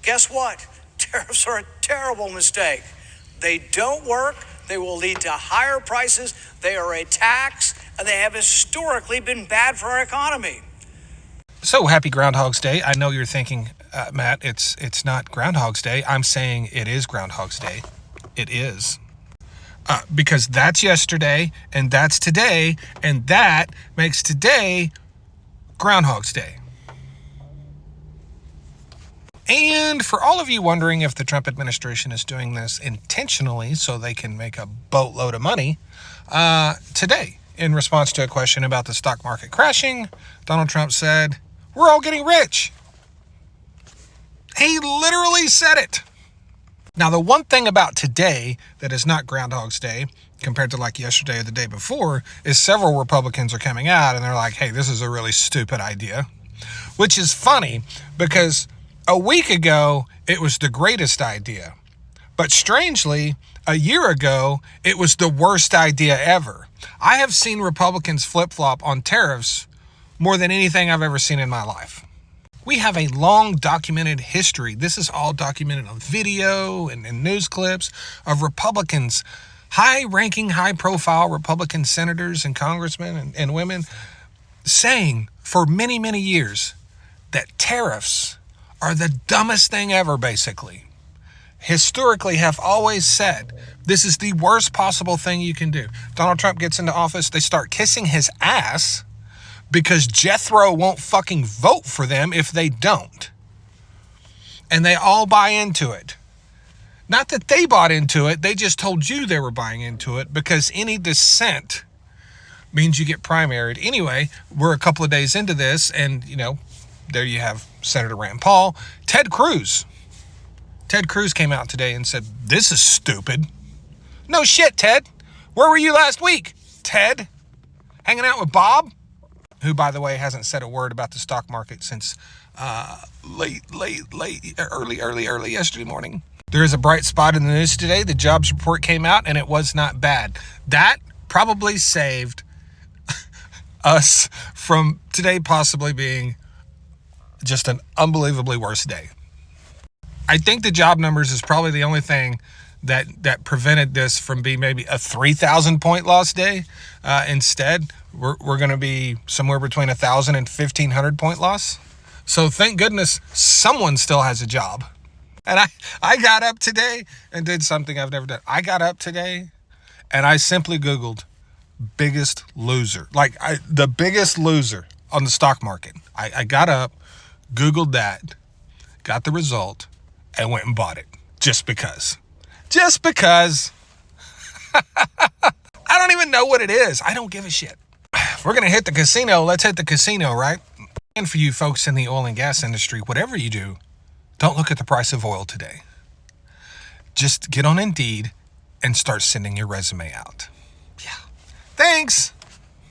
Guess what? Tariffs are a terrible mistake. They don't work. They will lead to higher prices. They are a tax, and they have historically been bad for our economy. So happy Groundhog's Day. I know you're thinking, Matt, it's not Groundhog's Day. I'm saying it is Groundhog's Day. It is. Because that's yesterday, and that's today, and that makes today Groundhog's Day. And for all of you wondering if the Trump administration is doing this intentionally so they can make a boatload of money, today, in response to a question about the stock market crashing, Donald Trump said, "We're all getting rich." He literally said it. Now, the one thing about today that is not Groundhog's Day compared to like yesterday or the day before is several Republicans are coming out and they're like, hey, this is a really stupid idea, which is funny because a week ago, it was the greatest idea. But strangely, a year ago, it was the worst idea ever. I have seen Republicans flip-flop on tariffs more than anything I've ever seen in my life. We have a long documented history. This is all documented on video and news clips of Republicans, high-ranking, high-profile Republican senators and congressmen and women saying for many, many years that tariffs are the dumbest thing ever, basically. Historically have always said this is the worst possible thing you can do. Donald Trump gets into office, they start kissing his ass because Jethro won't fucking vote for them if they don't. And they all buy into it. Not that they bought into it, they just told you they were buying into it because any dissent means you get primaried. Anyway, we're a couple of days into this and, there you have Senator Rand Paul. Ted Cruz came out today and said, this is stupid. No shit, Ted. Where were you last week, Ted? Hanging out with Bob? Who, by the way, hasn't said a word about the stock market since early yesterday morning. There is a bright spot in the news today. The jobs report came out, and it was not bad. That probably saved us from today possibly being just an unbelievably worse day. I think the job numbers is probably the only thing that prevented this from being maybe a 3,000 point loss day. Instead, we're going to be somewhere between 1,000 and 1,500 point loss. So thank goodness someone still has a job. And I got up today and did something I've never done. I got up today and I simply Googled biggest loser, the biggest loser on the stock market. I got up, Googled that, got the result, and went and bought it just because. Just because. I don't even know what it is. I don't give a shit. If we're going to hit the casino, let's hit the casino, right? And for you folks in the oil and gas industry, whatever you do, don't look at the price of oil today. Just get on Indeed and start sending your resume out. Yeah. Thanks.